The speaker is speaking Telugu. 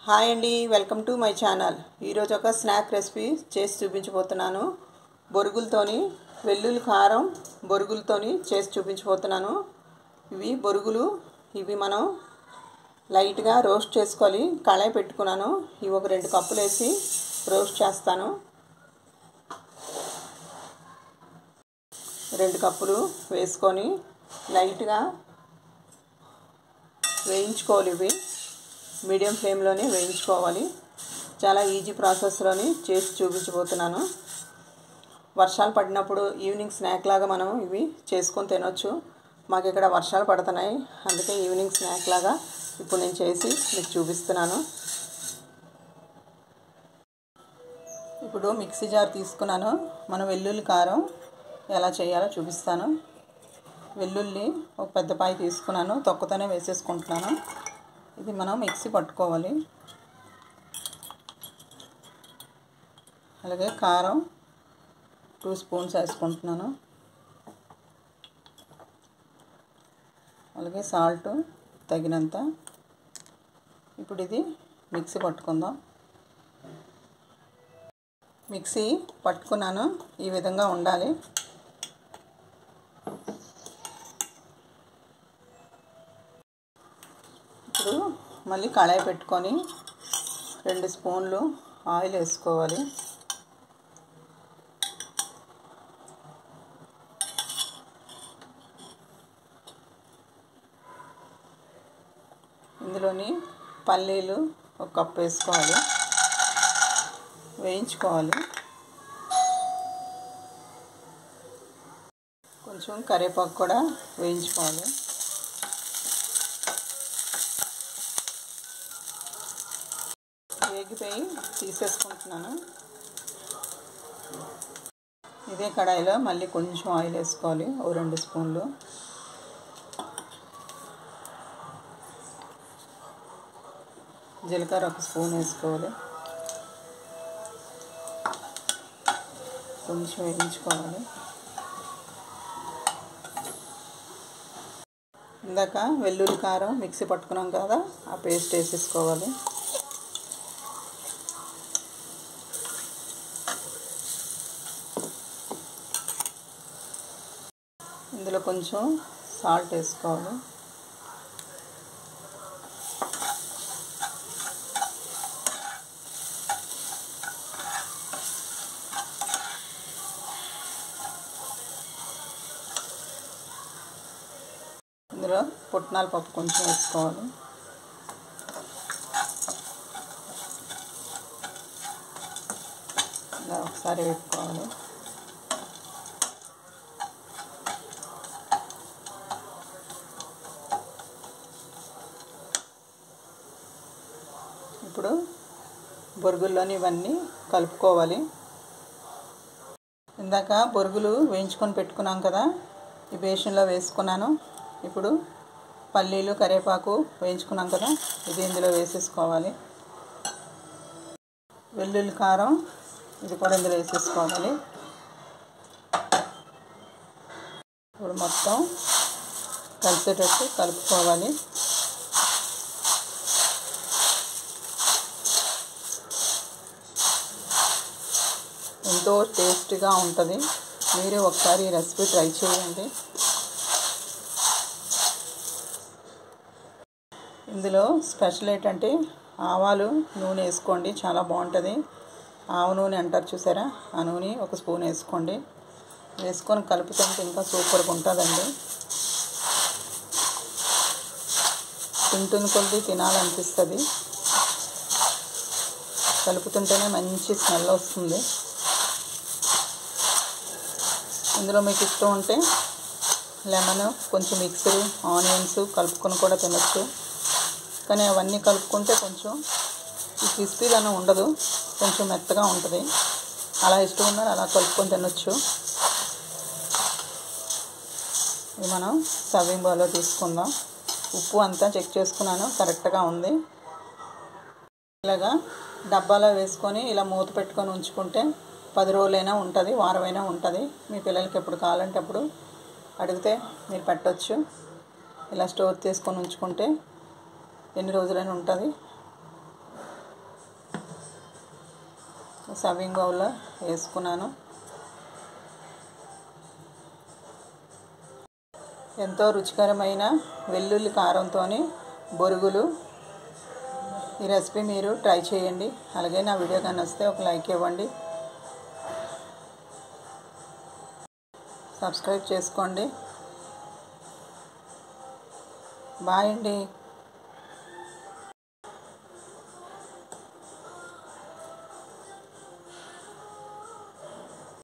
హాయ్ అండి, వెల్కమ్ టు మై ఛానల్. ఈరోజు ఒక స్నాక్ రెసిపీ చేసి చూపించబోతున్నాను. బొరుగులతోని వెల్లుల్లి కారం బొరుగులతోని చేసి చూపించబోతున్నాను. ఇవి బొరుగులు, ఇవి మనం లైట్గా రోస్ట్ చేసుకోవాలి. కళాయి పెట్టుకున్నాను. ఇవి ఒక 2 కప్పులు వేసి రోస్ట్ చేస్తాను. 2 కప్పులు వేసుకొని లైట్గా వేయించుకోవాలి. ఇవి మీడియం ఫ్లేమ్లోనే వేయించుకోవాలి. చాలా ఈజీ ప్రాసెస్లోని చేసి చూపించబోతున్నాను. వర్షాలు పడినప్పుడు ఈవినింగ్ స్నాక్ లాగా మనం ఇవి చేసుకొని తినొచ్చు. మాకు ఇక్కడ వర్షాలు పడుతున్నాయి, అందుకే ఈవినింగ్ స్నాక్ లాగా ఇప్పుడు నేను చేసి మీకు చూపిస్తున్నాను. ఇప్పుడు మిక్సీ జార్ తీసుకున్నాను. మనం వెల్లుల్లి కారం ఎలా చేయాలో చూపిస్తాను. వెల్లుల్లి ఒక పెద్ద పాయ తీసుకున్నాను, తొక్కతోనే వేసేసుకుంటున్నాను. ఇది మనం మిక్సీ పట్టుకోవాలి. అలాగే కారం 2 స్పూన్స్ వేసుకుంటున్నాను. అలాగే సాల్ట్ తగినంత. ఇప్పుడు ఇది మిక్సీ పట్టుకుందాం. మిక్సీ పట్టుకున్నాను, ఈ విధంగా ఉండాలి. ఇప్పుడు మళ్ళీ కళాయి పెట్టుకొని 2 స్పూన్లు ఆయిల్ వేసుకోవాలి. ఇందులోని పల్లీలు 1 కప్పు వేసుకోవాలి, వేయించుకోవాలి. కొంచెం కరివేపాకు కూడా వేయించుకోవాలి. వేగిపోయి తీసేసుకుంటున్నాను. ఇదే కడాయిలో మళ్ళీ కొంచెం ఆయిల్ వేసుకోవాలి, ఓ 2 స్పూన్లు. జీలకర్ర 1 స్పూన్ వేసుకోవాలి. కొంచెం వేయించుకోవాలి. ఇందాక వెల్లుల్లి కారం మిక్సీ పట్టుకున్నాం కదా, ఆ పేస్ట్ వేసేసుకోవాలి. ఇందులో కొంచెం సాల్ట్ వేసుకోవాలి. ఇందులో పుట్నాల పప్పు కొంచెం వేసుకోవాలి. ఇలా ఒకసారి వేసుకోవాలి. ఇప్పుడు బొరుగుల్లోని ఇవన్నీ కలుపుకోవాలి. ఇందాక బొరుగులు వేయించుకొని పెట్టుకున్నాం కదా, ఈ బేషన్లో వేసుకున్నాను. ఇప్పుడు పల్లీలు కరివేపాకు వేయించుకున్నాం కదా, ఇది ఇందులో వేసేసుకోవాలి. వెల్లుల్లి కారం ఇది కూడా ఇందులో వేసేసుకోవాలి. ఇప్పుడు మొత్తం కలిసేటట్టు కలుపుకోవాలి. ఎంతో టేస్టీగా ఉంటుంది. మీరు ఒకసారి ఈ రెసిపీ ట్రై చేయండి. ఇందులో స్పెషల్ ఏంటంటే ఆవాలు నూనె వేసుకోండి, చాలా బాగుంటుంది. ఆవ నూనె అంటారు చూసారా, ఆ నూనె 1 స్పూన్ వేసుకోండి. వేసుకొని కలుపుతుంటే ఇంకా సూపర్గా ఉంటుందండి. తింటున్న కొద్ది తినాలనిపిస్తుంది. కలుపుతుంటేనే మంచి స్మెల్ వస్తుంది. ఇందులో మీకు ఇష్టం ఉంటే లెమన్, కొంచెం మిక్సర్, ఆనియన్స్ కలుపుకొని కూడా తినచ్చు. కానీ అవన్నీ కలుపుకుంటే కొంచెం ఈ క్రిస్పీదనం ఉండదు, కొంచెం మెత్తగా ఉంటుంది. అలా ఇష్టం ఉందని అలా కలుపుకొని తినచ్చు. ఇది మనం సర్వింగ్ బౌల్లో తీసుకుందాం. ఉప్పు అంతా చెక్ చేసుకున్నాను, కరెక్ట్గా ఉంది. ఇలాగా డబ్బాలో వేసుకొని ఇలా మూత పెట్టుకొని ఉంచుకుంటే 10 రోజులైనా ఉంటుంది, వారమైనా ఉంటుంది. మీ పిల్లలకి ఎప్పుడు కావాలంటే అప్పుడు అడిగితే మీరు పెట్టవచ్చు. ఇలా స్టోర్ చేసుకొని ఉంచుకుంటే ఎన్ని రోజులైనా ఉంటుంది. సర్వింగ్ బౌల్లో వేసుకున్నాను. ఎంతో రుచికరమైన వెల్లుల్లి కారంతో బొరుగులు. ఈ రెసిపీ మీరు ట్రై చేయండి. అలాగే నా వీడియో కానీ వస్తే ఒక లైక్ ఇవ్వండి, సబ్స్క్రైబ్ చేసుకోండి. బాయ్ అండి.